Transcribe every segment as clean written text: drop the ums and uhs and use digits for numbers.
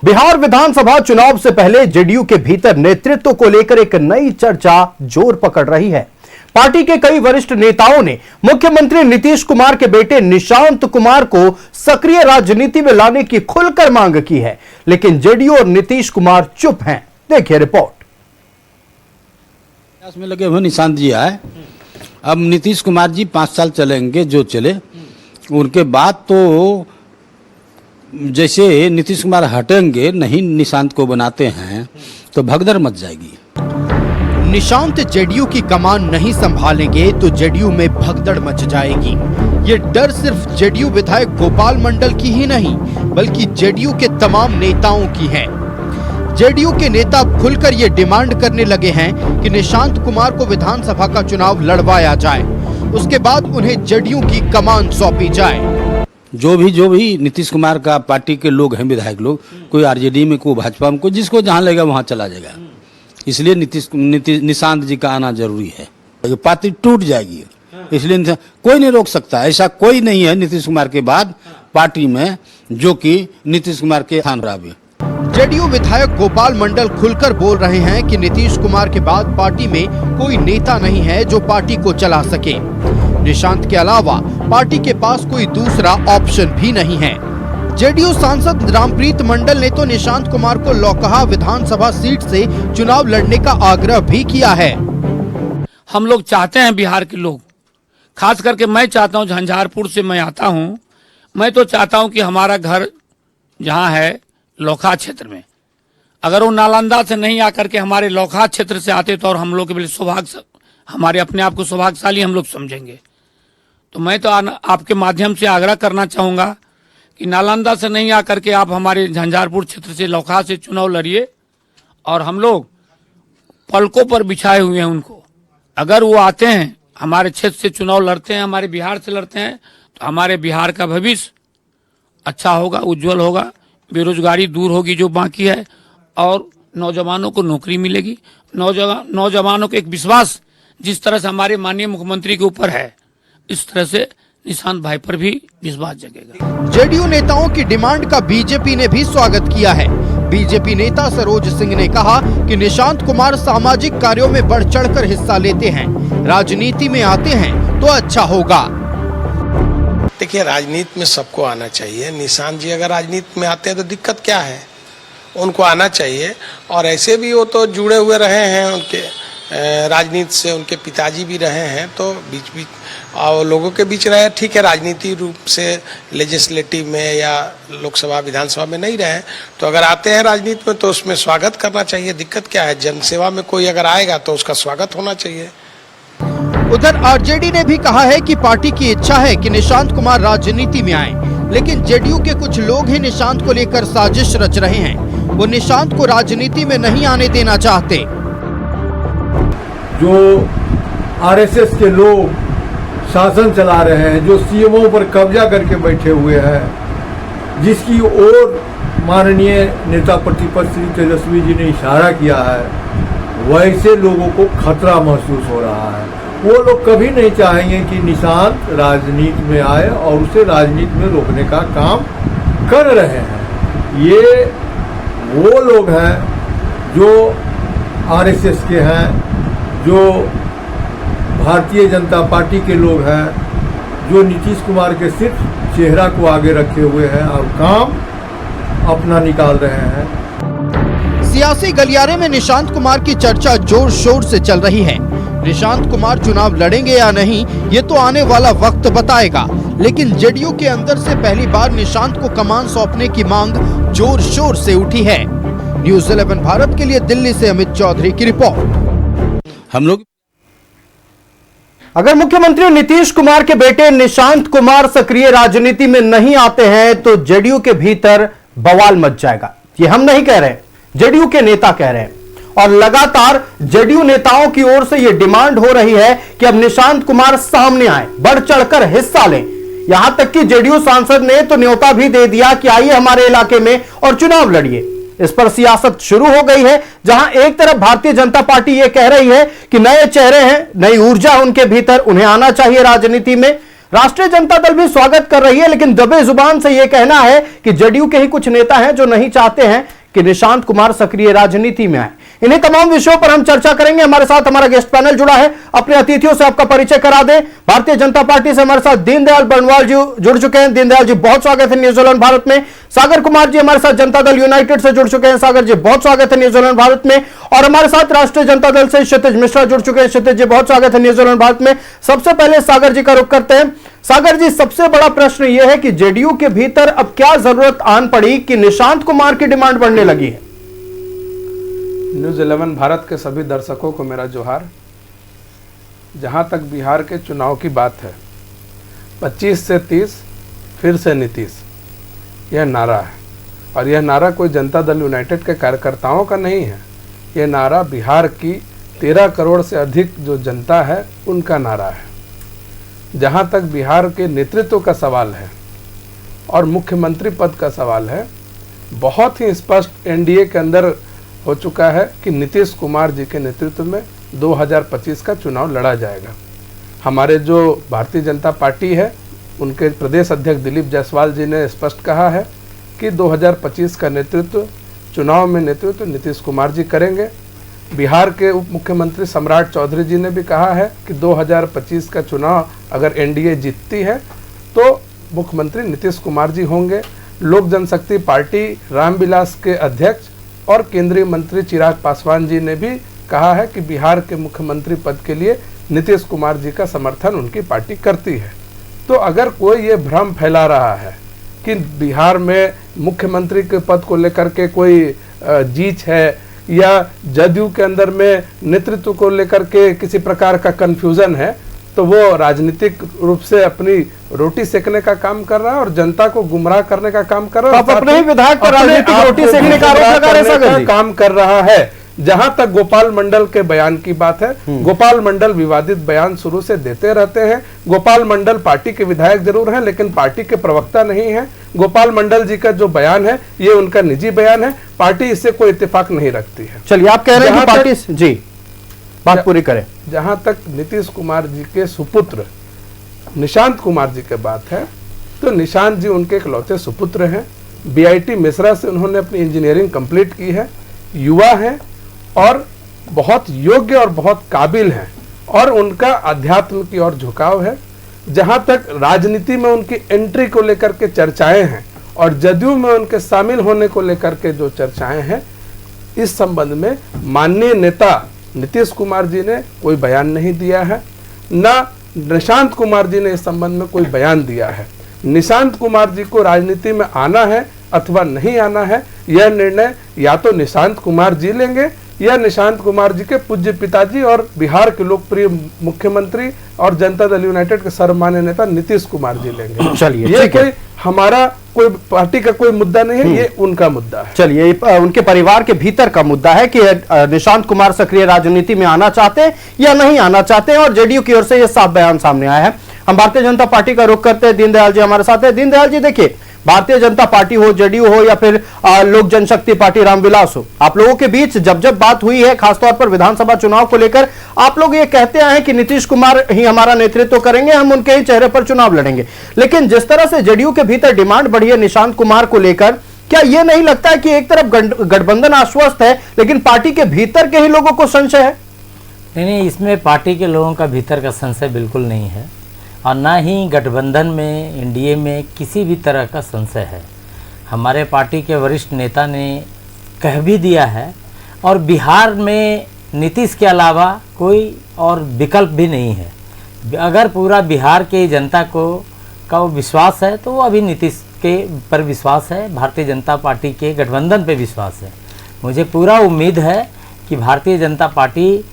बिहार विधानसभा चुनाव से पहले जेडीयू के भीतर नेतृत्व को लेकर एक नई चर्चा जोर पकड़ रही है। पार्टी के कई वरिष्ठ नेताओं ने मुख्यमंत्री नीतीश कुमार के बेटे निशांत कुमार को सक्रिय राजनीति में लाने की खुलकर मांग की है, लेकिन जेडीयू और नीतीश कुमार चुप हैं। देखिए रिपोर्ट। में लगे हुए निशांत जी आए, अब नीतीश कुमार जी 5 साल चलेंगे जो चले, उनके बाद तो जैसे नीतीश कुमार हटेंगे, नहीं निशांत को बनाते हैं तो भगदड़ मच जाएगी। निशांत जेडीयू की कमान नहीं संभालेंगे तो जेडीयू में भगदड़ मच जाएगी। ये डर सिर्फ जेडीयू विधायक गोपाल मंडल की ही नहीं, बल्कि जेडीयू के तमाम नेताओं की है। जेडीयू के नेता खुलकर ये डिमांड करने लगे हैं कि निशांत कुमार को विधानसभा का चुनाव लड़वाया जाए, उसके बाद उन्हें जेडीयू की कमान सौंपी जाए। जो भी नीतीश कुमार का पार्टी के लोग हैं, विधायक लोग, कोई आरजेडी में, कोई भाजपा में, कोई जिसको जहां लगेगा वहां चला जाएगा। इसलिए निशांत जी का आना जरूरी है। पार्टी टूट जाएगी, इसलिए कोई नहीं रोक सकता। ऐसा कोई नहीं है नीतीश कुमार के बाद पार्टी में जो कि नीतीश कुमार के स्थान रावे। जेडीयू विधायक गोपाल मंडल खुलकर बोल रहे हैं कि नीतीश कुमार के बाद पार्टी में कोई नेता नहीं है जो पार्टी को चला सके। निशांत के अलावा पार्टी के पास कोई दूसरा ऑप्शन भी नहीं है। जेडीयू सांसद रामप्रीत मंडल ने तो निशांत कुमार को लौकहा विधानसभा सीट से चुनाव लड़ने का आग्रह भी किया है। हम लोग चाहते हैं, बिहार के लोग, खास करके मैं चाहता हूं, झंझारपुर से मैं आता हूं, मैं तो चाहता हूं कि हमारा घर जहां है लौकहा क्षेत्र में, अगर वो नालंदा से नहीं आकर के हमारे लौकहा क्षेत्र से आते तो और हम लोग के लिए सौभाग्य, हमारे अपने आप को सौभाग्यशाली हम लोग समझेंगे। तो मैं तो आपके माध्यम से आग्रह करना चाहूंगा कि नालंदा से नहीं आकर के आप हमारे झंझारपुर क्षेत्र से, लौकहा से चुनाव लड़िए, और हम लोग पलकों पर बिछाए हुए हैं उनको। अगर वो आते हैं, हमारे क्षेत्र से चुनाव लड़ते हैं, हमारे बिहार से लड़ते हैं, तो हमारे बिहार का भविष्य अच्छा होगा, उज्जवल होगा, बेरोजगारी दूर होगी जो बाकी है, और नौजवानों को नौकरी मिलेगी। नौजवानों को एक विश्वास जिस तरह से हमारे माननीय मुख्यमंत्री के ऊपर है, इस तरह से निशांत भाई पर भी विश्वास जगेगा। जेडीयू नेताओं की डिमांड का बीजेपी ने भी स्वागत किया है। बीजेपी नेता सरोज सिंह ने कहा कि निशांत कुमार सामाजिक कार्यों में बढ़ चढ़कर हिस्सा लेते हैं, राजनीति में आते हैं तो अच्छा होगा। देखिए, राजनीति में सबको आना चाहिए। निशांत जी अगर राजनीति में आते हैं तो दिक्कत क्या है, उनको आना चाहिए। और ऐसे भी वो तो जुड़े हुए रहे हैं उनके राजनीति से, उनके पिताजी भी रहे हैं, तो बीच और लोगों के बीच रहे। ठीक है, राजनीति रूप से लेजिस्लेटिव में या लोकसभा विधानसभा में नहीं रहे, तो अगर आते हैं राजनीति में तो उसमें स्वागत करना चाहिए। दिक्कत क्या है, जनसेवा में कोई अगर आएगा तो उसका स्वागत होना चाहिए। उधर आरजेडी ने भी कहा है कि पार्टी की इच्छा है कि निशांत कुमार राजनीति में आए, लेकिन जेडीयू के कुछ लोग ही निशांत को लेकर साजिश रच रहे हैं। वो निशांत को राजनीति में नहीं आने देना चाहते। जो आरएसएस के लोग शासन चला रहे हैं, जो सीएमओ पर कब्जा करके बैठे हुए हैं, जिसकी ओर माननीय नेता प्रतिपक्ष श्री तेजस्वी जी ने इशारा किया है, वैसे लोगों को खतरा महसूस हो रहा है। वो लोग कभी नहीं चाहेंगे कि निशांत राजनीति में आए और उसे राजनीति में रोकने का काम कर रहे हैं। ये वो लोग हैं जो आरएसएस के हैं, जो भारतीय जनता पार्टी के लोग हैं, जो नीतीश कुमार के सिर्फ चेहरा को आगे रखे हुए हैं और काम अपना निकाल रहे हैं। सियासी गलियारे में निशांत कुमार की चर्चा जोर शोर से चल रही है। निशांत कुमार चुनाव लड़ेंगे या नहीं, ये तो आने वाला वक्त बताएगा, लेकिन जेडीयू के अंदर से पहली बार निशांत को कमान सौंपने की मांग जोर शोर से उठी है। न्यूज़ 11 भारत के लिए दिल्ली से अमित चौधरी की रिपोर्ट। हम लोग अगर मुख्यमंत्री नीतीश कुमार के बेटे निशांत कुमार सक्रिय राजनीति में नहीं आते हैं तो जेडीयू के भीतर बवाल मच जाएगा। ये हम नहीं कह रहे, जेडीयू के नेता कह रहे हैं, और लगातार जेडीयू नेताओं की ओर से यह डिमांड हो रही है कि अब निशांत कुमार सामने आए, बढ़ चढ़कर हिस्सा लें। यहां तक कि जेडीयू सांसद ने तो न्योता भी दे दिया कि आइए हमारे इलाके में और चुनाव लड़िए। इस पर सियासत शुरू हो गई है, जहां एक तरफ भारतीय जनता पार्टी यह कह रही है कि नए चेहरे हैं, नई ऊर्जा उनके भीतर, उन्हें आना चाहिए राजनीति में, राष्ट्रीय जनता दल भी स्वागत कर रही है, लेकिन दबे जुबान से यह कहना है कि जेडीयू के ही कुछ नेता हैं जो नहीं चाहते हैं कि निशांत कुमार सक्रिय राजनीति में आए। इन्हीं तमाम विषयों पर हम चर्चा करेंगे। हमारे साथ हमारा गेस्ट पैनल जुड़ा है। अपने अतिथियों से आपका परिचय करा दें। भारतीय जनता पार्टी से हमारे साथ दीनदयाल बर्नवाल जी जुड़ चुके हैं। दीनदयाल जी, बहुत स्वागत है न्यूजीलैंड भारत में। सागर कुमार जी हमारे साथ जनता दल यूनाइटेड से जुड़ चुके हैं। सागर जी, बहुत स्वागत है न्यूजीलैंड भारत में। और हमारे साथ राष्ट्रीय जनता दल से क्षितिज मिश्रा जुड़ चुके हैं। क्षितिज जी, बहुत स्वागत है न्यूजीलैंड भारत में। सबसे पहले सागर जी का रुख करते हैं। सागर जी, सबसे बड़ा प्रश्न यह है कि जेडीयू के भीतर अब क्या जरूरत आन पड़ी कि निशांत कुमार की डिमांड बढ़ने लगी है? न्यूज़ 11 भारत के सभी दर्शकों को मेरा जोहार। जहां तक बिहार के चुनाव की बात है, 25 से 30 फिर से नीतीश, यह नारा है। और यह नारा कोई जनता दल यूनाइटेड के कार्यकर्ताओं का नहीं है। यह नारा बिहार की 13 करोड़ से अधिक जो जनता है उनका नारा है। जहां तक बिहार के नेतृत्व का सवाल है और मुख्यमंत्री पद का सवाल है, बहुत ही स्पष्ट एनडीए के अंदर हो चुका है कि नीतीश कुमार जी के नेतृत्व में 2025 का चुनाव लड़ा जाएगा। हमारे जो भारतीय जनता पार्टी है, उनके प्रदेश अध्यक्ष दिलीप जायसवाल जी ने स्पष्ट कहा है कि 2025 का चुनाव में नेतृत्व नीतीश कुमार जी करेंगे। बिहार के उप मुख्यमंत्री सम्राट चौधरी जी ने भी कहा है कि 2025 का चुनाव अगर एनडीए जीतती है तो मुख्यमंत्री नीतीश कुमार जी होंगे। लोक जनशक्ति पार्टी रामविलास के अध्यक्ष और केंद्रीय मंत्री चिराग पासवान जी ने भी कहा है कि बिहार के मुख्यमंत्री पद के लिए नीतीश कुमार जी का समर्थन उनकी पार्टी करती है। तो अगर कोई ये भ्रम फैला रहा है कि बिहार में मुख्यमंत्री के पद को लेकर के कोई जीत है या जदयू के अंदर में नेतृत्व को लेकर के किसी प्रकार का कंफ्यूजन है, तो वो राजनीतिक रूप से अपनी रोटी सेकने का काम कर रहा है और जनता को गुमराह करने का काम कर रहा है। आप अपने ही विधायक पर राजनीतिक रोटी सेकने का आरोप लगा रहे हैं, काम कर रहा है। जहां तक गोपाल मंडल के बयान की बात है, गोपाल मंडल विवादित बयान शुरू से देते रहते हैं। गोपाल मंडल पार्टी के विधायक जरूर हैं, लेकिन पार्टी के प्रवक्ता नहीं है। गोपाल मंडल जी का जो बयान है ये उनका निजी बयान है, पार्टी इससे कोई इत्तेफाक नहीं रखती है। चलिए, आप कह रहे हैं कि पार्टी जी बात पूरी करें। जहां तक नीतीश कुमार जी के सुपुत्र निशांत कुमार जी की बात है, तो निशांत जी उनके इकलौते सुपुत्र हैं। बीआईटी मिश्रा से उन्होंने अपनी इंजीनियरिंग कंप्लीट की है, युवा हैं और बहुत योग्य और बहुत काबिल हैं और उनका अध्यात्म की ओर झुकाव है। जहां तक राजनीति में उनकी एंट्री को लेकर के चर्चाएं हैं और जदयू में उनके शामिल होने को लेकर के जो चर्चाएं हैं, इस संबंध में माननीय नेता नीतीश कुमार जी ने कोई बयान नहीं दिया है, ना निशांत कुमार जी ने इस संबंध में कोई बयान दिया है। निशांत कुमार जी को राजनीति में आना है अथवा नहीं आना है, यह निर्णय या तो निशांत कुमार जी लेंगे या निशांत कुमार जी के पूज्य पिताजी और बिहार के लोकप्रिय मुख्यमंत्री और जनता दल यूनाइटेड के सर्वमान्य नेता नीतीश कुमार जी लेंगे। चलिए, ये कोई हमारा कोई पार्टी का कोई मुद्दा नहीं है, ये उनका मुद्दा है। चलिए, उनके परिवार के भीतर का मुद्दा है कि निशांत कुमार सक्रिय राजनीति में आना चाहते हैं या नहीं आना चाहते हैं, और जेडीयू की ओर से यह साफ बयान सामने आया है। हम भारतीय जनता पार्टी का रुख करते हैं। दीनदयाल जी हमारे साथ है। दीनदयाल जी, देखिए, भारतीय जनता पार्टी हो, जेडीयू हो या फिर लोक जनशक्ति पार्टी रामविलास हो, आप लोगों के बीच जब बात हुई है, खासतौर पर विधानसभा चुनाव को लेकर, आप लोग ये कहते आए हैं कि नीतीश कुमार ही हमारा नेतृत्व करेंगे, हम उनके ही चेहरे पर चुनाव लड़ेंगे। लेकिन जिस तरह से जेडीयू के भीतर डिमांड बढ़ी है निशांत कुमार को लेकर, क्या यह नहीं लगता है कि एक तरफ गठबंधन आश्वस्त है लेकिन पार्टी के भीतर के ही लोगों को संशय है? नहीं, इसमें पार्टी के लोगों का भीतर का संशय बिल्कुल नहीं है और ना ही गठबंधन में, एनडीए में किसी भी तरह का संशय है। हमारे पार्टी के वरिष्ठ नेता ने कह भी दिया है और बिहार में नीतीश के अलावा कोई और विकल्प भी नहीं है। अगर पूरा बिहार के जनता का वो विश्वास है तो वो अभी नीतीश के पर विश्वास है, भारतीय जनता पार्टी के गठबंधन पे विश्वास है। मुझे पूरा उम्मीद है कि भारतीय जनता पार्टी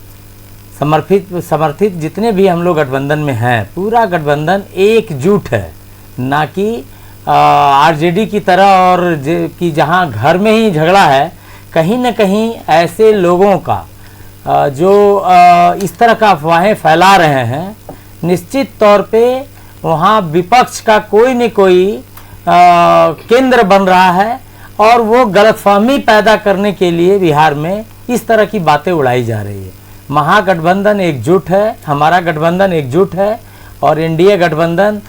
समर्थित जितने भी हम लोग गठबंधन में हैं, पूरा गठबंधन एकजुट है, ना कि आरजेडी की तरह और कि जहां घर में ही झगड़ा है। कहीं न कहीं ऐसे लोगों का जो इस तरह का अफवाहें फैला रहे हैं, निश्चित तौर पे वहां विपक्ष का कोई न कोई केंद्र बन रहा है और वो गलतफहमी पैदा करने के लिए बिहार में इस तरह की बातें उड़ाई जा रही है। महागठबंधन एकजुट है, हमारा गठबंधन एकजुट है और एनडीए गठबंधन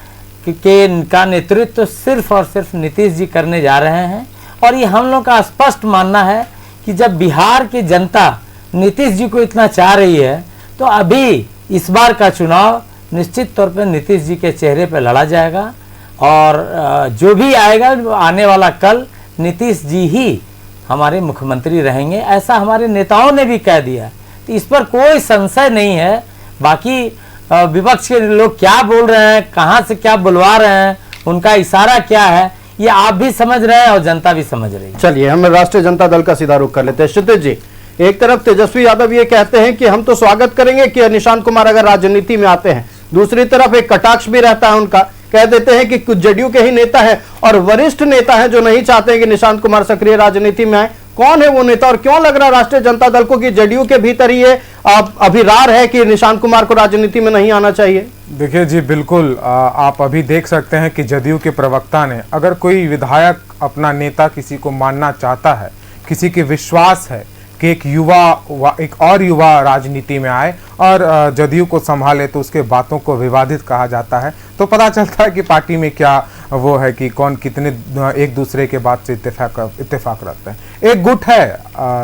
का नेतृत्व सिर्फ और सिर्फ नीतीश जी करने जा रहे हैं। और ये हम लोग का स्पष्ट मानना है कि जब बिहार की जनता नीतीश जी को इतना चाह रही है तो अभी इस बार का चुनाव निश्चित तौर पर नीतीश जी के चेहरे पर लड़ा जाएगा और जो भी आएगा आने वाला कल नीतीश जी ही हमारे मुख्यमंत्री रहेंगे, ऐसा हमारे नेताओं ने भी कह दिया। तो इस पर कोई संशय नहीं है। बाकी विपक्ष के लोग क्या बोल रहे हैं, कहां से क्या बुलवा रहे हैं, उनका इशारा क्या है, ये आप भी समझ रहे हैं और जनता भी समझ रही है। चलिए हम राष्ट्रीय जनता दल का सीधा रुख कर लेते हैं। क्षितिज जी, एक तरफ तेजस्वी यादव ये कहते हैं कि हम तो स्वागत करेंगे कि निशांत कुमार अगर राजनीति में आते हैं, दूसरी तरफ एक कटाक्ष भी रहता है उनका, कह देते हैं कि कुछ जेडीयू के ही नेता है और वरिष्ठ नेता है जो नहीं चाहते हैं कि निशांत कुमार सक्रिय राजनीति में आए। कौन है वो नेता और क्यों लग रहा है राष्ट्रीय जनता दल को कि जेडीयू के भीतर ही ये अभिरार है कि निशांत कुमार को राजनीति में नहीं आना चाहिए? देखिए जी, बिल्कुल आप अभी देख सकते हैं कि जदयू के प्रवक्ता ने, अगर कोई विधायक अपना नेता किसी को मानना चाहता है, किसी के विश्वास है कि एक और युवा राजनीति में आए और जदयू को संभाले, तो उसके बातों को विवादित कहा जाता है। तो पता चलता है कि पार्टी में क्या वो है कि कौन कितने एक दूसरे के बात से इत्तेफाक रखते हैं। एक गुट है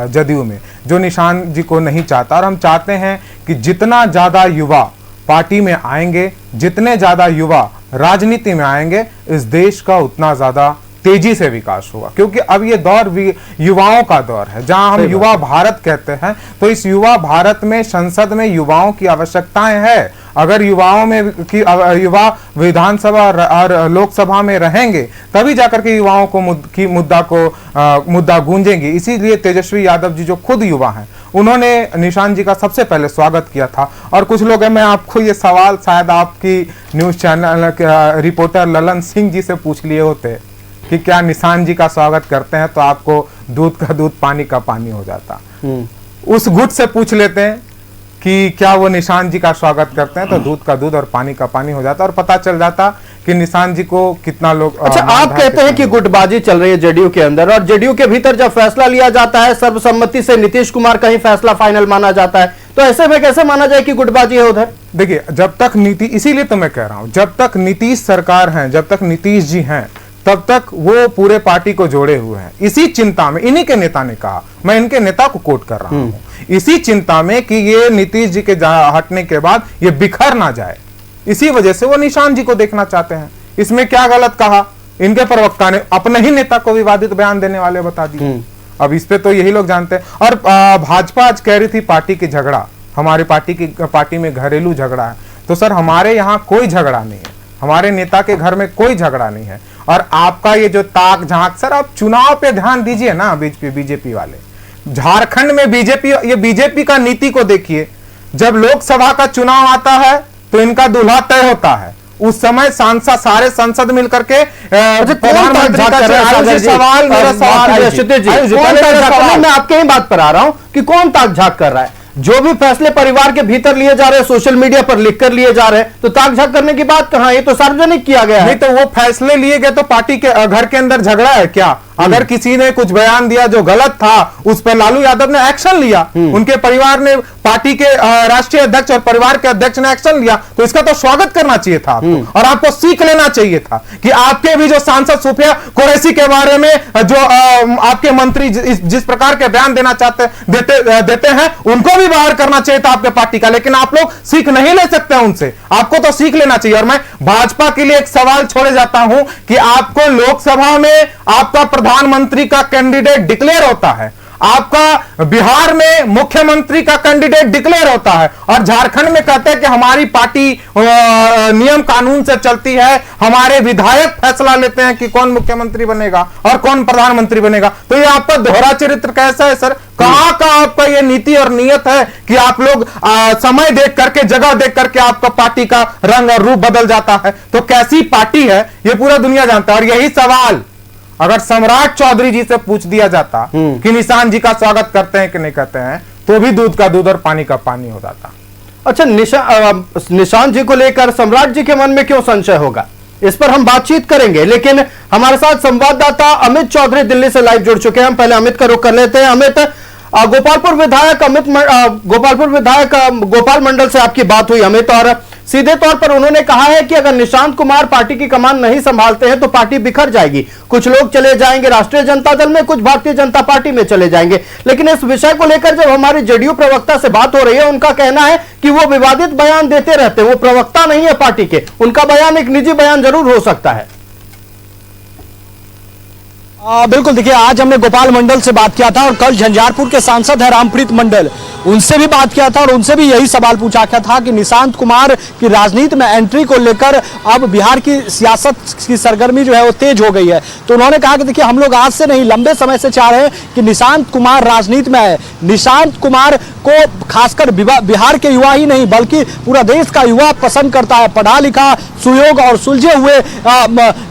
जदयू में जो निशांत जी को नहीं चाहता, और हम चाहते हैं कि जितना ज़्यादा युवा पार्टी में आएंगे, जितने ज़्यादा युवा राजनीति में आएंगे, इस देश का उतना ज़्यादा तेजी से विकास होगा। क्योंकि अब ये दौर युवाओं का दौर है, जहां हम युवा भारत कहते हैं। तो इस युवा भारत में संसद में युवाओं की आवश्यकताएं हैं। अगर युवाओं में युवा विधानसभा और लोकसभा में रहेंगे, तभी जाकर के युवाओं को मुद्दा गूंजेंगे। इसीलिए तेजस्वी यादव जी जो खुद युवा हैं, उन्होंने निशांत जी का सबसे पहले स्वागत किया था। और कुछ लोग हैं, मैं आपको ये सवाल शायद आपकी news channel reporter Lalan Singh ji से पूछ लिए होते कि क्या निशांत जी का स्वागत करते हैं तो आपको दूध का दूध पानी का पानी हो जाता। उस गुट से पूछ लेते हैं कि क्या वो निशांत जी का स्वागत करते हैं, तो दूध का दूध और पानी का पानी हो जाता और पता चल जाता कि निशांत जी को कितना लोग। अच्छा, आप कहते हैं कि गुटबाजी चल रही है जेडीयू के अंदर, और जेडीयू के भीतर जब फैसला लिया जाता है सर्वसम्मति से नीतीश कुमार का ही फैसला फाइनल माना जाता है, तो ऐसे में कैसे माना जाए कि गुटबाजी है उधर? देखिए, जब तक इसीलिए तो मैं कह रहा हूं, जब तक नीतीश सरकार है, जब तक नीतीश जी हैं, तब तक वो पूरे पार्टी को जोड़े हुए हैं। इसी चिंता में इन्हीं के नेता ने कहा, मैं इनके नेता को कोट कर रहा हूं, इसी चिंता में कि ये नीतीश जी के हटने के बाद ये बिखर ना जाए, इसी वजह से वो निशांत जी को देखना चाहते हैं। इसमें क्या गलत कहा? इनके प्रवक्ता ने अपने ही नेता को विवादित बयान देने वाले बता दिए। अब इस पे तो यही लोग जानते हैं। और भाजपा आज कह रही थी पार्टी की झगड़ा, हमारी पार्टी में घरेलू झगड़ा है। तो सर, हमारे यहाँ कोई झगड़ा नहीं है, हमारे नेता के घर में कोई झगड़ा नहीं है। और आपका ये जो ताक झांक, सर आप चुनाव पे ध्यान दीजिए ना। बीजेपी वाले झारखंड में बीजेपी का नीति को देखिए। जब लोकसभा का चुनाव आता है तो इनका दूल्हा तय होता है, उस समय सांसद सारे संसद मिलकर के प्रधानमंत्री का सवाल, मेरा सवाल मैं आपके ही बात पर आ रहा हूं कि कौन ताक झांक कर रहा है? जो भी फैसले परिवार के भीतर लिए जा रहे हैं, सोशल मीडिया पर लिखकर लिए जा रहे हैं, तो ताक झांक करने की बात कहां? ये तो सार्वजनिक किया गया है। नहीं तो वो फैसले लिए गए तो पार्टी के घर के अंदर झगड़ा है क्या? अगर किसी ने कुछ बयान दिया जो गलत था, उस पर लालू यादव ने एक्शन लिया, उनके परिवार ने, पार्टी के राष्ट्रीय अध्यक्ष और परिवार के अध्यक्ष ने एक्शन लिया, तो इसका तो स्वागत करना चाहिए था आपको। और आपको सीख लेना चाहिए था कि आपके भी जो सांसद सुफिया कुरैशी के बारे में जो आपके मंत्री जिस प्रकार के बयान देते हैं, उनको भी बाहर करना चाहिए था आपके पार्टी का। लेकिन आप लोग सीख नहीं ले सकते उनसे, आपको तो सीख लेना चाहिए। और मैं भाजपा के लिए एक सवाल छोड़े जाता हूं कि आपको लोकसभा में आपका प्रधानमंत्री का कैंडिडेट डिक्लेयर होता है, आपका बिहार में मुख्यमंत्री का कैंडिडेट डिक्लेयर होता है, और झारखंड में कहते हैं कि हमारी पार्टी नियम कानून से चलती है, हमारे विधायक फैसला लेते हैं कि कौन मुख्यमंत्री बनेगा और कौन प्रधानमंत्री बनेगा। तो ये आपका दोहरा चरित्र कैसा है सर? कहां का आपका ये नीति और नियत है कि आप लोग समय देख करके, जगह देख करके आपका पार्टी का रंग और रूप बदल जाता है? तो कैसी पार्टी है ये पूरा दुनिया जानता है। और यही सवाल अगर सम्राट चौधरी जी से पूछ दिया जाता कि निशांत जी का स्वागत करते हैं कि नहीं करते हैं, तो भी दूध का दूध और पानी का पानी हो जाता। अच्छा, निशांत जी को लेकर सम्राट जी के मन में क्यों संशय होगा, इस पर हम बातचीत करेंगे। लेकिन हमारे साथ संवाददाता अमित चौधरी दिल्ली से लाइव जुड़ चुके हैं। हम पहले अमित का रुख कर लेते हैं। अमित, गोपालपुर विधायक गोपाल मंडल से आपकी बात हुई अमित, और सीधे तौर पर उन्होंने कहा है कि अगर निशांत कुमार पार्टी की कमान नहीं संभालते हैं तो पार्टी बिखर जाएगी। कुछ लोग चले जाएंगे राष्ट्रीय जनता दल में, कुछ भारतीय जनता पार्टी में चले जाएंगे। लेकिन इस विषय को लेकर जब हमारे जेडीयू प्रवक्ता से बात हो रही है, उनका कहना है कि वो विवादित बयान देते रहते हैं, वो प्रवक्ता नहीं है पार्टी के, उनका बयान एक निजी बयान जरूर हो सकता है। बिल्कुल, देखिए आज हमने गोपाल मंडल से बात किया था और कल झंझारपुर के सांसद है रामप्रीत मंडल, उनसे भी बात किया था और उनसे भी यही सवाल पूछा गया था कि निशांत कुमार की राजनीति में एंट्री को लेकर अब बिहार की सियासत की सरगर्मी जो है वो तेज हो गई है। तो उन्होंने कहा कि देखिए हम लोग आज से नहीं लंबे समय से चाह रहे हैं कि निशांत कुमार राजनीति में आए। निशांत कुमार को खासकर बिहार के युवा ही नहीं बल्कि पूरा देश का युवा पसंद करता है। पढ़ा लिखा, सुयोग और सुलझे हुए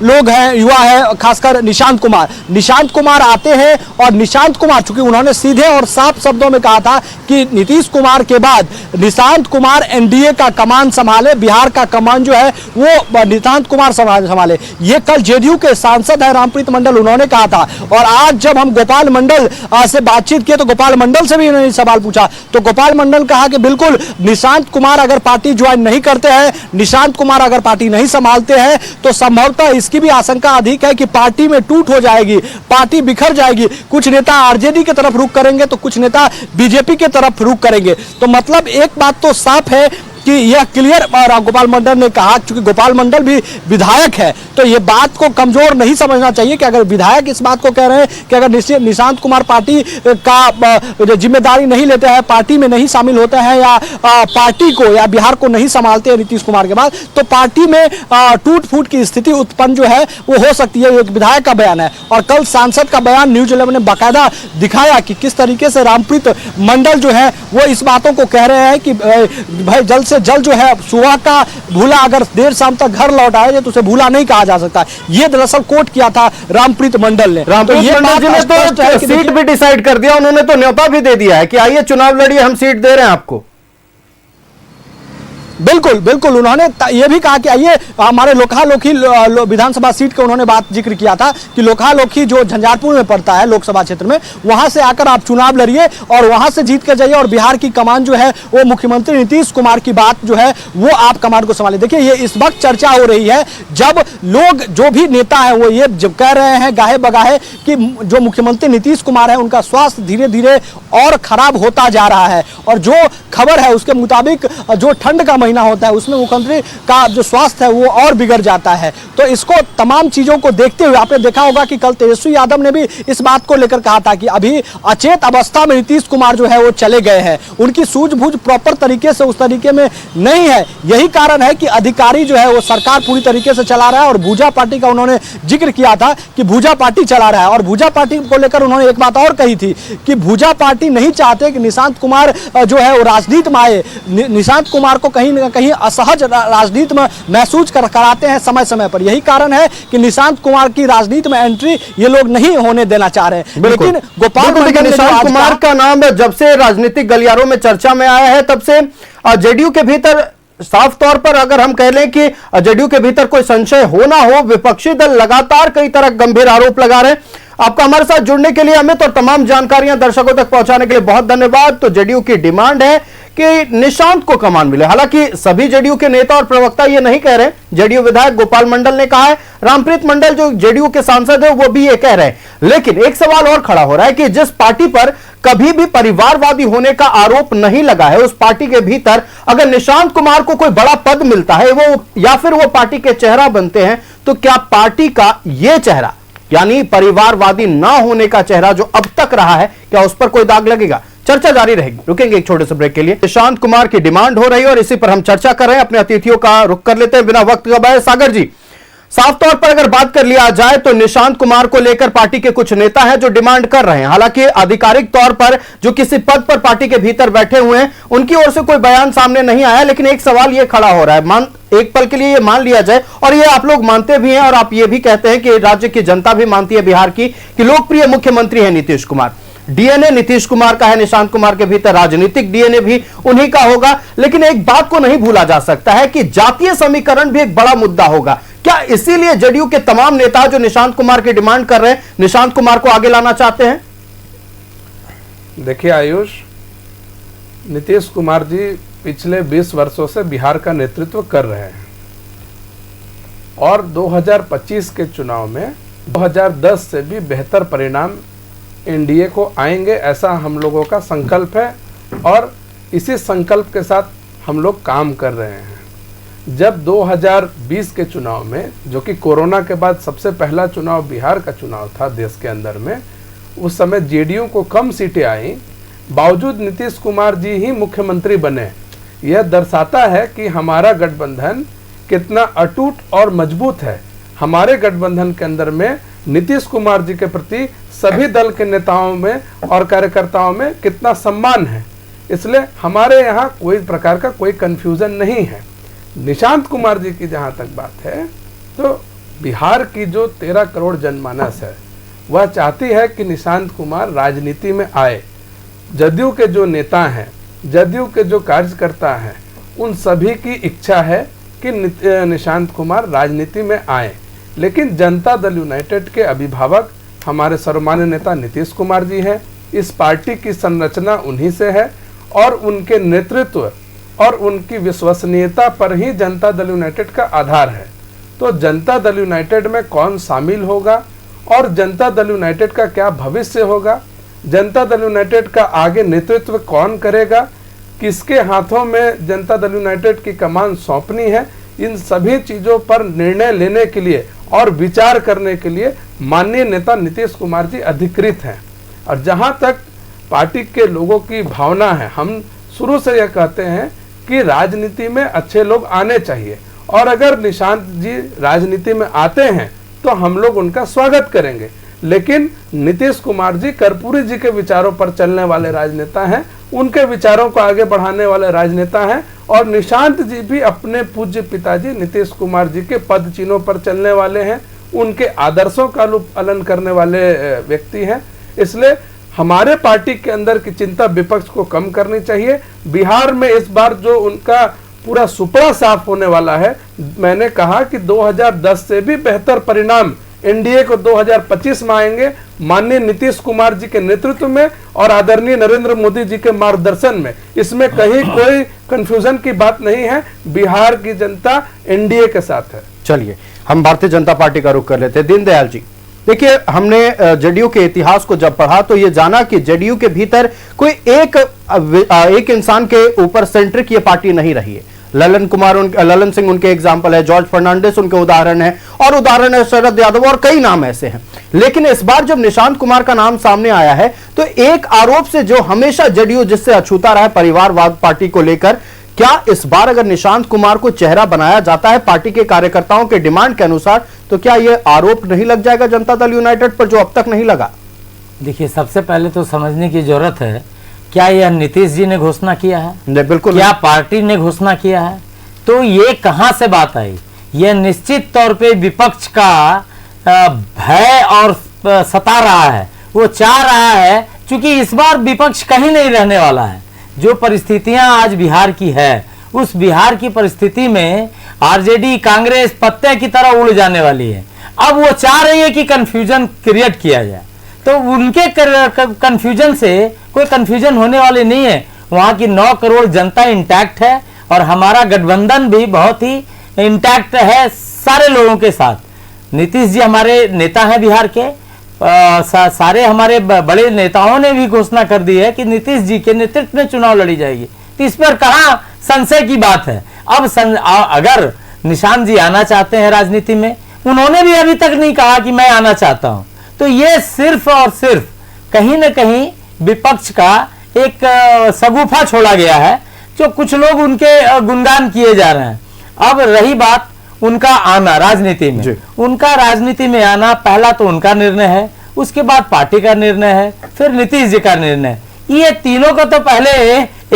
लोग हैं, युवा है, खासकर निशांत कुमार। निशांत कुमार आते हैं और निशांत कुमार, चूंकि उन्होंने सीधे और साफ शब्दों में कहा था कि नीतीश कुमार के बाद निशांत कुमार एनडीए का कमान संभाले, बिहार का कमान जो है वो निशांत कुमार संभाले। ये कल जेडीयू के सांसद है रामप्रीत मंडल, उन्होंने कहा था। और आज जब हम गोपाल मंडल से बातचीत किए तो गोपाल मंडल से भी उन्होंने सवाल पूछा, तो गोपाल मंडल कहा कि बिल्कुल निशांत कुमार अगर पार्टी ज्वाइन नहीं करते हैं, निशांत कुमार अगर पार्टी नहीं संभालते हैं तो संभवतः इसकी भी आशंका अधिक है कि पार्टी में टूट हो जाएगी, पार्टी बिखर जाएगी। कुछ नेता आरजेडी की तरफ रुख करेंगे तो कुछ नेता बीजेपी की तरफ रुख करेंगे। तो मतलब एक बात तो साफ है कि यह क्लियर गोपाल मंडल ने कहा, क्योंकि गोपाल मंडल भी विधायक है, तो ये बात को कमजोर नहीं समझना चाहिए कि अगर विधायक इस बात को कह रहे हैं कि अगर निशांत कुमार पार्टी का जिम्मेदारी नहीं लेते हैं, पार्टी में नहीं शामिल होते हैं या पार्टी को या बिहार को नहीं संभालते हैं नीतीश कुमार के बाद, तो पार्टी में टूट फूट की स्थिति उत्पन्न जो है वो हो सकती है। एक विधायक का बयान है और कल सांसद का बयान न्यूज 11 ने बाकायदा दिखाया कि किस तरीके से रामप्रीत मंडल जो है वो इस बातों को कह रहे हैं कि भाई जल्द से जल्द जो है सुबह का भूला अगर देर शाम तक घर लौट आए तो उसे भूला नहीं कहा जा सकता। ये दरअसल कोट किया था रामप्रीत मंडल ने। रामप्रीत मंडल जी ने तो सीट भी डिसाइड कर दिया, उन्होंने तो न्योता भी दे दिया है कि आइए चुनाव लड़िए, हम सीट दे रहे हैं आपको। बिल्कुल बिल्कुल, उन्होंने ये भी कहा कि आइए हमारे लोकहा-लोखी विधानसभा सीट का उन्होंने बात जिक्र किया था कि लोकहा-लोखी जो झंझारपुर में पड़ता है लोकसभा क्षेत्र में, वहां से आकर आप चुनाव लड़िए और वहां से जीत कर जाइए और बिहार की कमान जो है वो मुख्यमंत्री नीतीश कुमार की बात जो है वो आप कमान को संभालिए। देखिए ये इस वक्त चर्चा हो रही है जब लोग जो भी नेता है वो ये जब कह रहे हैं गाहे बगाहे कि जो मुख्यमंत्री नीतीश कुमार है उनका स्वास्थ्य धीरे धीरे और खराब होता जा रहा है, और जो खबर है उसके मुताबिक जो ठंड का महीना होता है उसमें मुख्यमंत्री का जो स्वास्थ्य है वो और बिगड़ जाता है। तो इसको तमाम चीजों को देखते हुए आपने देखा होगा कि कल तेजस्वी यादव ने भी इस बात को लेकर कहा था कि अभी अचेत अवस्था में नीतीश कुमार जो है वो चले गए हैं, उनकी सूझबूझ प्रॉपर तरीके से उस तरीके में नहीं है। यही कारण है कि अधिकारी जो है वो सरकार पूरी तरीके से चला रहा है और भूजा पार्टी का उन्होंने जिक्र किया था कि भूजा पार्टी चला रहा है। और भूजा पार्टी को लेकर उन्होंने एक बात और कही थी कि भूजा पार्टी नहीं चाहते कि निशांत कुमार जो है वो राजनीति में आए। निशांत कुमार को कहीं ना कहीं असहज राजनीति में महसूस कराते हैं समय समय पर। यही कारण है कि निशांत कुमार की राजनीति में एंट्री ये लोग नहीं होने देना चाह रहे हैं। लेकिन गोपाल मंडल निशांत कुमार का नाम जब से राजनीतिक गलियारों में चर्चा में आया है तब से जेडीयू के भीतर साफ तौर पर अगर हम कह लें कि जेडीयू के भीतर कोई संशय हो ना हो, विपक्षी दल लगातार कई तरह गंभीर आरोप लगा रहे हैं। आपका हमारे साथ जुड़ने के लिए अमित और तमाम जानकारियां दर्शकों तक पहुंचाने के लिए बहुत धन्यवाद। तो जेडीयू की डिमांड है कि निशांत को कमान मिले। हालांकि सभी जेडीयू के नेता और प्रवक्ता ये नहीं कह रहे। जेडीयू विधायक गोपाल मंडल ने कहा है, रामप्रीत मंडल जो जेडीयू के सांसद है वो भी ये कह रहे हैं। लेकिन एक सवाल और खड़ा हो रहा है कि जिस पार्टी पर कभी भी परिवारवादी होने का आरोप नहीं लगा है, उस पार्टी के भीतर अगर निशांत कुमार को कोई बड़ा पद मिलता है वो या फिर वो पार्टी के चेहरा बनते हैं, तो क्या पार्टी का ये चेहरा यानी परिवारवादी ना होने का चेहरा जो अब तक रहा है, क्या उस पर कोई दाग लगेगा? चर्चा जारी रहेगी। रुकेंगे एक छोटे से ब्रेक के लिए। निशांत कुमार की डिमांड हो रही है और इसी पर हम चर्चा कर रहे हैं। अपने अतिथियों का रुख कर लेते हैं बिना वक्त गवाए। सागर जी, साफ तौर पर अगर बात कर लिया जाए तो निशांत कुमार को लेकर पार्टी के कुछ नेता हैं जो डिमांड कर रहे हैं। हालांकि आधिकारिक तौर पर जो किसी पद पर पार्टी के भीतर बैठे हुए हैं उनकी ओर से कोई बयान सामने नहीं आया, लेकिन एक सवाल यह खड़ा हो रहा है, एक पल के लिए ये मान लिया जाए और ये आप लोग मानते भी हैं और आप ये भी कहते हैं कि राज्य की जनता भी मानती है बिहार की कि लोकप्रिय मुख्यमंत्री है नीतीश कुमार। डीएनए नीतीश कुमार का है, निशांत कुमार के भीतर राजनीतिक डीएनए भी उन्हीं का होगा। लेकिन एक बात को नहीं भूला जा सकता है कि जातीय समीकरण भी एक बड़ा मुद्दा होगा। क्या इसीलिए जेडीयू के तमाम नेता जो निशांत कुमार की डिमांड कर रहे हैं, निशांत कुमार को आगे लाना चाहते हैं? देखिए आयुष, नीतीश कुमार जी पिछले 20 वर्षों से बिहार का नेतृत्व कर रहे हैं और 2025 के चुनाव में 2010 से भी बेहतर परिणाम एनडीए को आएंगे, ऐसा हम लोगों का संकल्प है और इसी संकल्प के साथ हम लोग काम कर रहे हैं। जब 2020 के चुनाव में, जो कि कोरोना के बाद सबसे पहला चुनाव बिहार का चुनाव था देश के अंदर में, उस समय जेडीयू को कम सीटें आई, बावजूद नीतीश कुमार जी ही मुख्यमंत्री बने। यह दर्शाता है कि हमारा गठबंधन कितना अटूट और मजबूत है। हमारे गठबंधन के अंदर में नीतीश कुमार जी के प्रति सभी दल के नेताओं में और कार्यकर्ताओं में कितना सम्मान है, इसलिए हमारे यहाँ कोई प्रकार का कोई कंफ्यूजन नहीं है। निशांत कुमार जी की जहाँ तक बात है, तो बिहार की जो 13 करोड़ जनमानस है वह चाहती है कि निशांत कुमार राजनीति में आए। जदयू के जो नेता हैं, जदयू के जो कार्यकर्ता हैं, उन सभी की इच्छा है कि निशांत कुमार राजनीति में आए। लेकिन जनता दल यूनाइटेड के अभिभावक हमारे सर्वमान्य नेता नीतीश कुमार जी हैं। इस पार्टी की संरचना उन्हीं से है और उनके नेतृत्व और उनकी विश्वसनीयता पर ही जनता दल यूनाइटेड का आधार है। तो जनता दल यूनाइटेड में कौन शामिल होगा और जनता दल यूनाइटेड का क्या भविष्य होगा, जनता दल यूनाइटेड का आगे नेतृत्व कौन करेगा, किसके हाथों में जनता दल यूनाइटेड की कमान सौंपनी है, इन सभी चीज़ों पर निर्णय लेने के लिए और विचार करने के लिए माननीय नेता नीतीश कुमार जी अधिकृत हैं। और जहां तक पार्टी के लोगों की भावना है, हम शुरू से यह कहते हैं कि राजनीति में अच्छे लोग आने चाहिए और अगर निशांत जी राजनीति में आते हैं तो हम लोग उनका स्वागत करेंगे। लेकिन नीतीश कुमार जी कर्पूरी जी के विचारों पर चलने वाले राजनेता हैं, उनके विचारों को आगे बढ़ाने वाले राजनेता हैं और निशांत जी भी अपने पूज्य पिताजी नीतीश कुमार जी के पद चिन्हों पर चलने वाले हैं, उनके आदर्शों का पालन करने वाले व्यक्ति हैं। इसलिए हमारे पार्टी के अंदर की चिंता विपक्ष को कम करनी चाहिए। बिहार में इस बार जो उनका पूरा सुपड़ा साफ होने वाला है, मैंने कहा कि 2010 से भी बेहतर परिणाम एनडीए को 2025 में आएंगे माननीय नीतीश कुमार जी के नेतृत्व में और आदरणीय नरेंद्र मोदी जी के मार्गदर्शन में। इसमें कहीं कोई कंफ्यूजन की बात नहीं है। बिहार की जनता एनडीए के साथ है। चलिए हम भारतीय जनता पार्टी का रुख कर लेते हैं। दीनदयाल जी, देखिए हमने जेडीयू के इतिहास को जब पढ़ा तो ये जाना कि जेडीयू के भीतर कोई एक इंसान के ऊपर सेंट्रिक ये पार्टी नहीं रही है। ललन सिंह उनके एग्जाम्पल है, जॉर्ज फर्नांडिस उनके उदाहरण है और उदाहरण है शरद यादव और कई नाम ऐसे हैं। लेकिन इस बार जब निशांत कुमार का नाम सामने आया है तो एक आरोप से जो हमेशा जेडीयू जिससे अछूता रहा है, परिवारवाद पार्टी को लेकर, क्या इस बार अगर निशांत कुमार को चेहरा बनाया जाता है पार्टी के कार्यकर्ताओं के डिमांड के अनुसार तो क्या यह आरोप नहीं लग जाएगा जनता दल यूनाइटेड पर जो अब तक नहीं लगा? देखिए, सबसे पहले तो समझने की जरूरत है, क्या यह नीतीश जी ने घोषणा किया है? नहीं, बिल्कुल क्या पार्टी ने घोषणा किया है? तो ये कहां से बात आई? यह निश्चित तौर पे विपक्ष का भय और सता रहा है। वो चाह रहा है, क्योंकि इस बार विपक्ष कहीं नहीं रहने वाला है। जो परिस्थितियां आज बिहार की है, उस बिहार की परिस्थिति में आरजेडी कांग्रेस पत्ते की तरह उड़ जाने वाली है। अब वो चाह रही है कि कंफ्यूजन क्रिएट किया जाए, तो उनके कंफ्यूजन से कोई कंफ्यूजन होने वाली नहीं है। वहां की 9 करोड़ जनता इंटैक्ट है और हमारा गठबंधन भी बहुत ही इंटैक्ट है सारे लोगों के साथ। नीतीश जी हमारे नेता हैं बिहार के, सारे हमारे बड़े नेताओं ने भी घोषणा कर दी है कि नीतीश जी के नेतृत्व में चुनाव लड़ी जाएगी। तो इस पर कहां संशय की बात है? अब अगर निशांत जी आना चाहते हैं राजनीति में, उन्होंने भी अभी तक नहीं कहा कि मैं आना चाहता हूं, तो ये सिर्फ और सिर्फ कहीं न कहीं विपक्ष का एक सगुफा छोड़ा गया है, जो कुछ लोग उनके गुणगान किए जा रहे हैं। अब रही बात उनका आना राजनीति में, उनका राजनीति में आना पहला तो उनका निर्णय है, उसके बाद पार्टी का निर्णय है, फिर नीतीश जी का निर्णय। ये तीनों को तो पहले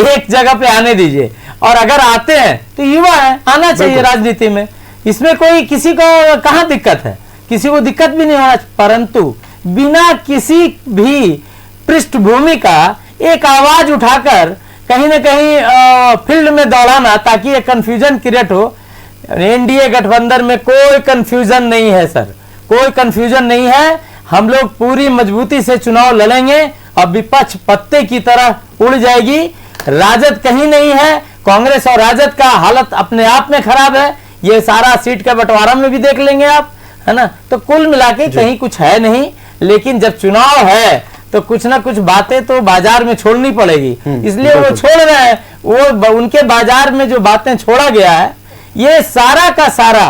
एक जगह पे आने दीजिए, और अगर आते हैं तो युवा है, आना चाहिए राजनीति में। इसमें कोई किसी को कहां दिक्कत है, किसी को दिक्कत भी नहीं होना, परंतु बिना किसी भी पृष्ठभूमि का एक आवाज उठाकर कहीं ना कहीं फील्ड में दौड़ाना ताकि एक कंफ्यूजन क्रिएट हो। एनडीए गठबंधन में कोई कंफ्यूजन नहीं है सर, कोई कंफ्यूजन नहीं है। हम लोग पूरी मजबूती से चुनाव लड़ेंगे और विपक्ष पत्ते की तरह उड़ जाएगी। राजद कहीं नहीं है, कांग्रेस और राजद का हालत अपने आप में खराब है। ये सारा सीट का बंटवारा में भी देख लेंगे आप, है ना। तो कुल मिला के कहीं कुछ है नहीं, लेकिन जब चुनाव है तो कुछ ना कुछ बातें तो बाजार में छोड़नी पड़ेगी, इसलिए वो छोड़ रहे हैं। वो उनके बाजार में जो बातें छोड़ा गया है, ये सारा का सारा,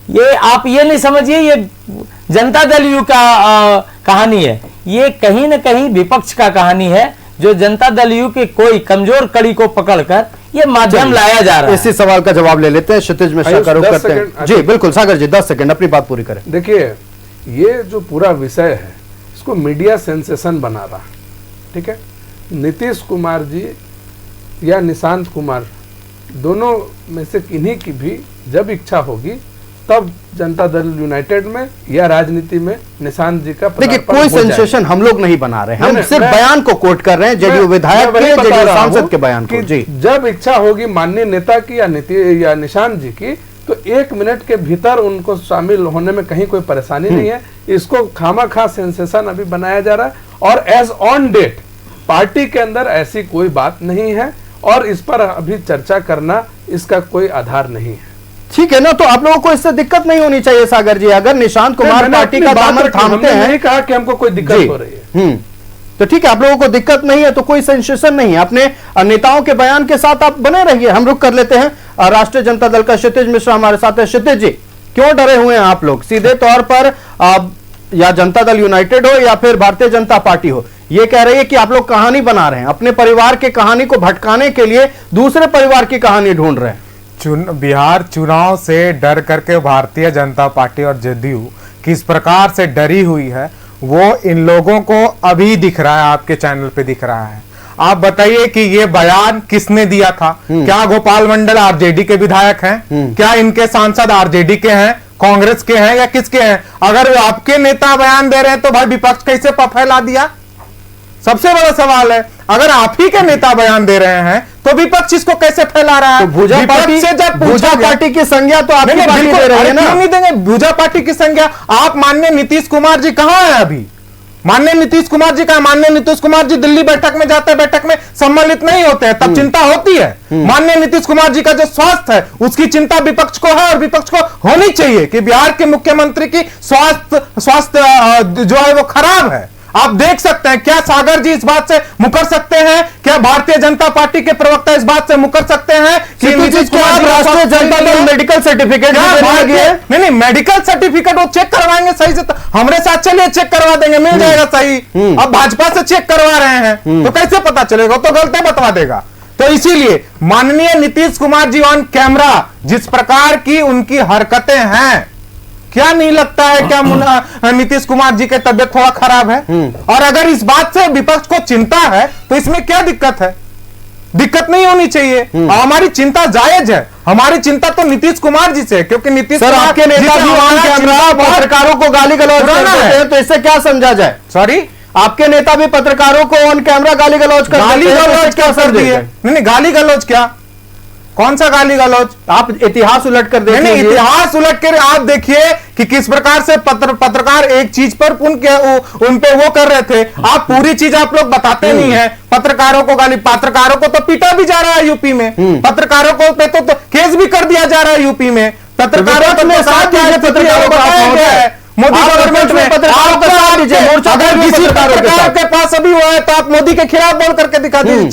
ये आप ये नहीं समझिए ये जनता दल यू का कहानी है, ये कहीं ना कहीं विपक्ष का कहानी है, जो जनता दल यू के कोई कमजोर कड़ी को पकड़कर ये माध्यम लाया जा रहा है। इसी सवाल का जवाब ले लेते हैं, क्षितिज मिश्रा का रुख करते हैं। जी बिल्कुल सागर जी, 10 सेकंड अपनी बात पूरी करें। देखिए, ये जो पूरा विषय है इसको मीडिया सेंसेशन बना रहा, ठीक है। नीतीश कुमार जी या निशांत कुमार, दोनों में से किन्हीं की भी जब इच्छा होगी तब जनता दल यूनाइटेड में या राजनीति में निशांत जी का देखिए, कोई सेंसेशन हम लोग नहीं बना रहे, हम सिर्फ बयान को कोट कर रहे हैं, जेडीयू विधायक के, जेडीयू सांसद के बयान को। जी, जब इच्छा होगी माननीय नेता की या निशांत जी की, तो 1 मिनट के भीतर उनको शामिल होने में कहीं कोई परेशानी नहीं है। इसको खामा-खा सेंसेशन अभी बनाया जा रहा है, और एज ऑन डेट पार्टी के अंदर ऐसी कोई बात नहीं है, और इस पर अभी चर्चा करना इसका कोई आधार नहीं है। ठीक है ना, तो आप लोगों को इससे दिक्कत नहीं होनी चाहिए सागर जी। अगर निशांत कुमार पार्टी का दामन थामते हैं, नहीं कहा कि हमको कोई दिक्कत हो रही है, तो ठीक है, आप लोगों को दिक्कत नहीं है तो कोई सेंसेशन नहीं है, अपने नेताओं के बयान के साथ आप बने रहिए। हम रुक कर लेते हैं राष्ट्रीय जनता दल का क्षितिज मिश्रा हमारे साथ है। क्षितिज जी, क्यों डरे हुए हैं आप लोग? सीधे तौर पर या जनता दल यूनाइटेड हो या फिर भारतीय जनता पार्टी हो, ये कह रही है कि आप लोग कहानी बना रहे हैं, अपने परिवार की कहानी को भटकाने के लिए दूसरे परिवार की कहानी ढूंढ रहे हैं। बिहार चुनाव से डर करके भारतीय जनता पार्टी और जदयू किस प्रकार से डरी हुई है, वो इन लोगों को अभी दिख रहा है, आपके चैनल पे दिख रहा है। आप बताइए कि ये बयान किसने दिया था? क्या गोपाल मंडल आरजेडी के विधायक हैं? क्या इनके सांसद आरजेडी के हैं, कांग्रेस के हैं, या किसके हैं? अगर आपके नेता बयान दे रहे हैं तो भाई विपक्ष कैसे फैला दिया? सबसे बड़ा सवाल है। अगर आप ही के नेता बयान दे रहे हैं तो विपक्ष इसको कैसे फैला रहा है? तो भूजा पार्टी से जब भूजा पार्टी की संज्ञा तो आपकी पार्टी दे रही है ना? क्यों नहीं देंगे भूजा पार्टी की संज्ञा? आप माननीय नीतीश कुमार जी कहां है अभी? माननीय नीतीश कुमार जी का, माननीय नीतीश कुमार जी दिल्ली बैठक में जाते हैं, बैठक में सम्मिलित नहीं होते हैं, तब चिंता होती है। माननीय नीतीश कुमार जी का जो स्वास्थ्य है उसकी चिंता विपक्ष को है, और विपक्ष को होनी चाहिए कि बिहार के मुख्यमंत्री की स्वास्थ्य जो है वो खराब है। आप देख सकते हैं, क्या सागर जी इस बात से मुकर सकते हैं? क्या भारतीय जनता पार्टी के प्रवक्ता इस बात से मुकर सकते हैं कि नीतीश कुमार राष्ट्रीय जनता दल मेडिकल सर्टिफिकेट नहीं, मेडिकल सर्टिफिकेट वो चेक करवाएंगे सही से, हमारे साथ चलिए चेक करवा देंगे, मिल जाएगा सही। अब भाजपा से चेक करवा रहे हैं तो कैसे पता चलेगा? तो गलत बता देगा। तो इसीलिए माननीय नीतीश कुमार जी ऑन कैमरा जिस प्रकार की उनकी हरकतें हैं, क्या नहीं लगता है क्या नीतीश कुमार जी की तबियत थोड़ा खराब है? और अगर इस बात से विपक्ष को चिंता है तो इसमें क्या दिक्कत है? दिक्कत नहीं होनी चाहिए, हमारी चिंता जायज है। हमारी चिंता तो नीतीश कुमार जी से, क्योंकि नीतीश सर आपके नेता भी ऑन कैमरा पत्रकारों को गाली गलौज करते हैं, तो इससे क्या समझा जाए? सॉरी, आपके नेता भी पत्रकारों को ऑन कैमरा गाली गलौज करते हैं, गाली गलौज क्या सर दिए? नहीं, गाली गलौज क्या, कौन सा गाली गलौज? आप इतिहास उलट कर देखिए। नहीं, इतिहास उलट कर आप देखिए कि किस प्रकार से पत्रकार एक चीज पर उन पे वो कर रहे थे। आप पूरी चीज आप लोग बताते नहीं है। पत्रकारों को गाली, पत्रकारों को तो पीटा भी जा रहा है यूपी में, पत्रकारों को पे तो केस भी कर दिया जा रहा है यूपी में। पत्रकारों को पत्रकारों बताया गया है मोदी गवर्नमेंट में। अगर किसी पत्रकार के पास अभी हुआ है तो आप मोदी के खिलाफ बोल करके दिखा दीजिए,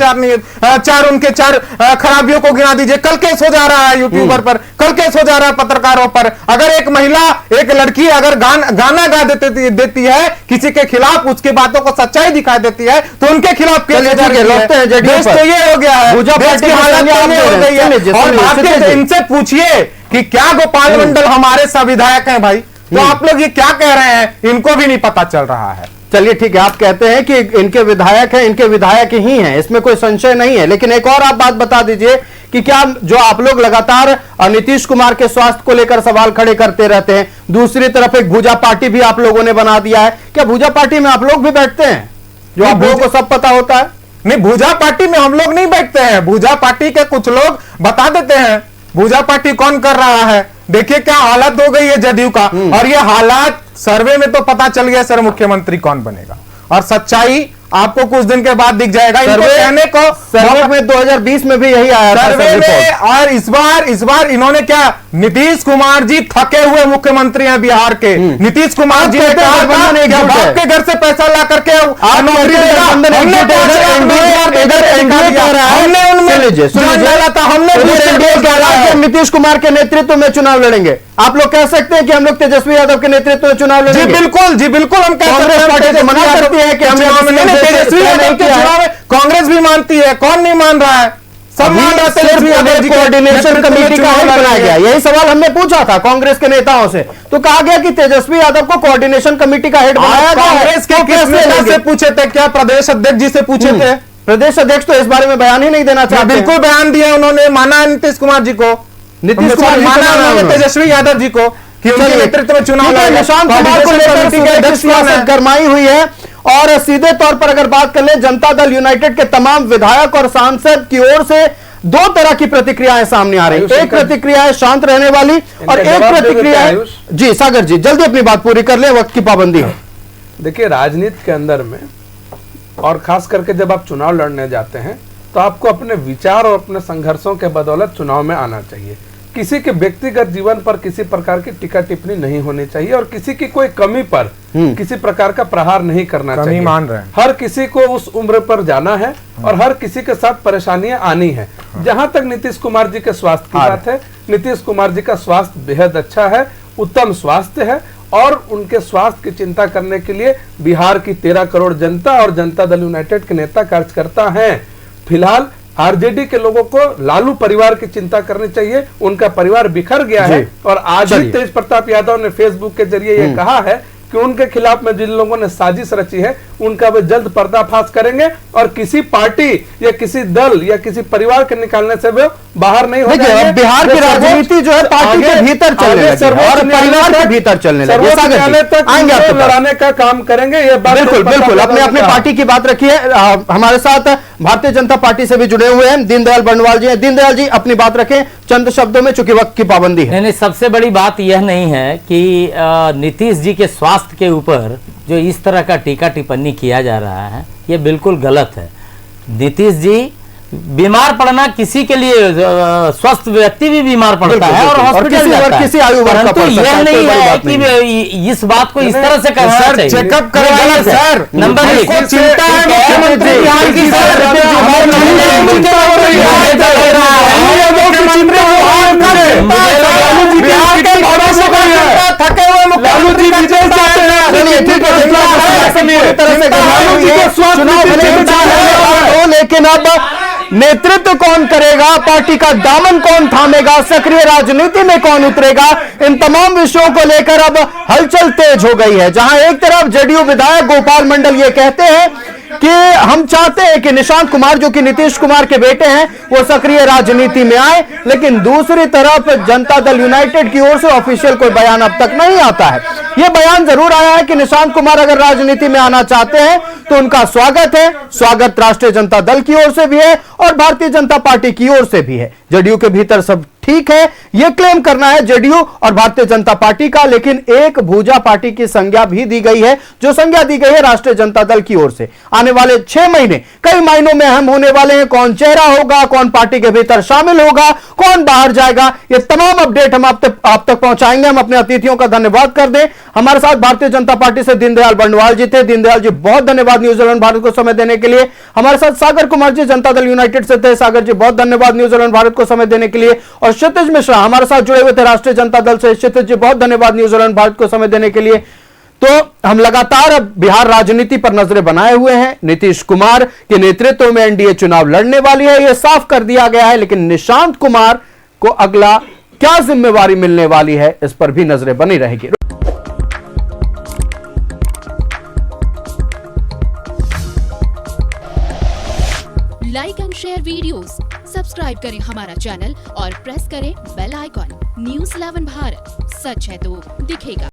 चार उनके चार खराबियों को गिना दीजिए। कल केस हो जा रहा है यूट्यूबर पर, कल केस हो जा रहा है पत्रकारों पर। अगर एक महिला, एक लड़की अगर गाना गा देती है किसी के खिलाफ, उसकी बातों को सच्चाई दिखा देती है तो उनके खिलाफ केस हो जाता है। देश तो ये हो गया है, देश की हालत हो गई है। और भारतीय इनसे पूछिए कि क्या गोपाल मंडल हमारे संविधायक हैं भाई? तो आप लोग ये क्या कह रहे हैं? इनको भी नहीं पता चल रहा है। चलिए ठीक है, आप कहते हैं कि इनके विधायक हैं, इनके विधायक ही हैं, इसमें कोई संशय नहीं है। लेकिन एक और आप बात बता दीजिए कि क्या जो आप लोग लगातार नीतीश कुमार के स्वास्थ्य को लेकर सवाल खड़े करते रहते हैं, दूसरी तरफ एक भूजा पार्टी भी आप लोगों ने बना दिया है, क्या भूजा पार्टी में आप लोग भी बैठते हैं जो आप लोगों को सब पता होता है? नहीं, भूजा पार्टी में हम लोग नहीं बैठते हैं। भूजा पार्टी के कुछ लोग बता देते हैं भूजा पार्टी कौन कर रहा है। देखिए क्या हालत हो गई है जदयू का, और ये हालात सर्वे में तो पता चल गया सर मुख्यमंत्री कौन बनेगा। और सच्चाई आपको कुछ दिन के बाद दिख जाएगा। इनको कहने को सर्वे में 2020 में भी यही आया था सर्वे में, और इस बार इन्होंने क्या, नीतीश कुमार जी थके हुए मुख्यमंत्री हैं बिहार के। नीतीश कुमार जी ने कहा था कि बाप के घर से पैसा ला करके नौकरी देगा, हमने नीतीश कुमार के नेतृत्व में चुनाव लड़ेंगे। आप लोग कह सकते हैं कि हम लोग तेजस्वी यादव के नेतृत्व में चुनाव लड़ेंगे? जी बिल्कुल हम कांग्रेस पार्टी तो मना करती है कि हमने कांग्रेस भी मानती है, कौन नहीं मान रहा है, सब मान रहा है। कोऑर्डिनेशन कमेटी का हेड बनाया गया, यही सवाल हमने पूछा था कांग्रेस के नेताओं से, तो कहा गया कि तेजस्वी यादव को कोऑर्डिनेशन कमेटी का हेड बनाया गया। कांग्रेस के किस नेता से पूछे थे? क्या प्रदेश अध्यक्ष जी से पूछे थे? प्रदेश अध्यक्ष तो इस बारे में बयान ही नहीं देना चाहते। बिल्कुल बयान दिया उन्होंने, माना है नीतीश कुमार जी को, नीतीश कुमार माना तेजस्वी यादव जी को कि उनके नेतृत्व में चुनाव लड़ेंगे। निशांत कुमार को लेकर सियासत गरमाई हुई है। और सीधे तौर पर अगर बात कर ले, जनता दल यूनाइटेड के तमाम विधायक और सांसद की ओर से दो तरह की प्रतिक्रियाएं सामने आ रही हैं। एक प्रतिक्रिया है शांत रहने वाली और एक प्रतिक्रिया है, जी सागर जी जल्दी अपनी बात पूरी कर ले, वक्त की पाबंदी है। देखिए, राजनीति के अंदर में और खास करके जब आप चुनाव लड़ने जाते हैं तो आपको अपने विचार और अपने संघर्षों के बदौलत चुनाव में आना चाहिए। किसी के व्यक्तिगत जीवन पर किसी प्रकार की टीका टिप्पणी नहीं होनी चाहिए और किसी की कोई कमी पर किसी प्रकार का प्रहार नहीं करना चाहिए। मान रहे हैं। हर किसी को उस उम्र पर जाना है और हर किसी के साथ परेशानियां आनी है। जहां तक नीतीश कुमार जी के स्वास्थ्य की बात है, नीतीश कुमार जी का स्वास्थ्य बेहद अच्छा है, उत्तम स्वास्थ्य है और उनके स्वास्थ्य की चिंता करने के लिए बिहार की 13 करोड़ जनता और जनता दल यूनाइटेड के नेता कार्यकर्ता हैं। फिलहाल आरजेडी के लोगों को लालू परिवार की चिंता करनी चाहिए, उनका परिवार बिखर गया है। और आज ही तेज प्रताप यादव ने फेसबुक के जरिए ये कहा है कि उनके खिलाफ में जिन लोगों ने साजिश रची है उनका वे जल्द पर्दाफाश करेंगे और किसी पार्टी या किसी दल या किसी परिवार के निकालने से वे बाहर नहीं हो जाएंगे। बिहार की राजनीति जो है पार्टी के भीतर चलने लगी और परिवार के भीतर चलने लगी। लड़ाने का काम करेंगे, ये बिल्कुल बिल्कुल। अपने अपने पार्टी की बात रखिए। हमारे साथ भारतीय जनता पार्टी से भी जुड़े हुए हैं दीनदयाल बंडवाल जी हैं। दीनदयाल जी अपनी बात रखें चंद शब्दों में, चूंकि वक्त की पाबंदी है। नहीं, सबसे बड़ी बात यह नहीं है कि नीतीश जी के स्वास्थ्य के ऊपर जो इस तरह का टीका टिप्पणी किया जा रहा है ये बिल्कुल गलत है। नीतीश जी बीमार पड़ना किसी के लिए, स्वस्थ व्यक्ति भी बीमार पड़ता है और हॉस्पिटल जाता है, किसी आयु वर्ग का पड़ सकता है। यह नहीं है कि इस बात को इस तरह से करना चाहिए। चेकअप करवाइए सर। नंबर एक चिंता है मुख्यमंत्री बिहार की थके हुए मुख्यमंत्री लेकिन अब नेतृत्व कौन करेगा, पार्टी का दामन कौन थामेगा, सक्रिय राजनीति में कौन उतरेगा, इन तमाम विषयों को लेकर अब हलचल तेज हो गई है। जहां एक तरफ जेडीयू विधायक गोपाल मंडल ये कहते हैं कि हम चाहते हैं कि निशांत कुमार जो कि नीतीश कुमार के बेटे हैं वो सक्रिय राजनीति में आए, लेकिन दूसरी तरफ जनता दल यूनाइटेड की ओर से ऑफिशियल कोई बयान अब तक नहीं आता है। यह बयान जरूर आया है कि निशांत कुमार अगर राजनीति में आना चाहते हैं तो उनका स्वागत है। स्वागत राष्ट्रीय जनता दल की ओर से भी है और भारतीय जनता पार्टी की ओर से भी है। जेडीयू के भीतर सब ठीक है, यह क्लेम करना है जेडीयू और भारतीय जनता पार्टी का, लेकिन एक भूजा पार्टी की संज्ञा भी दी गई है, जो संज्ञा दी गई है राष्ट्रीय जनता दल की ओर से। आने वाले 6 महीने कई मायनों में अहम होने वाले हैं। कौन चेहरा होगा, कौन पार्टी के भीतर शामिल होगा, कौन बाहर जाएगा, ये तमाम अपडेट हम आप तक पहुंचाएंगे। हम अपने अतिथियों का धन्यवाद कर दें। हमारे साथ भारतीय जनता पार्टी से दीनदयाल बंडवाल जी थे। दीनदयाल जी बहुत धन्यवाद न्यूज 11 भारत को समय देने के लिए। हमारे साथ सागर कुमार जी जनता दल यूनाइटेड से थे। सागर जी बहुत धन्यवाद न्यूज 11 भारत को समय देने के लिए। और क्षितिज मिश्रा हमारे साथ जुड़े हुए थे राष्ट्रीय जनता दल से। क्षितिज जी बहुत धन्यवाद न्यूज 11 भारत को समय देने के लिए। तो हम लगातार अब बिहार राजनीति पर नजरें बनाए हुए हैं। नीतीश कुमार के नेतृत्व में एनडीए चुनाव लड़ने वाली है, यह साफ कर दिया गया है, लेकिन निशांत कुमार को अगला क्या जिम्मेवारी मिलने वाली है इस पर भी नजरें बनी रहेगी। Like and share videos, subscribe करें हमारा चैनल और प्रेस करें बेल आइकॉन। न्यूज़ 11 भारत, सच है तो दिखेगा।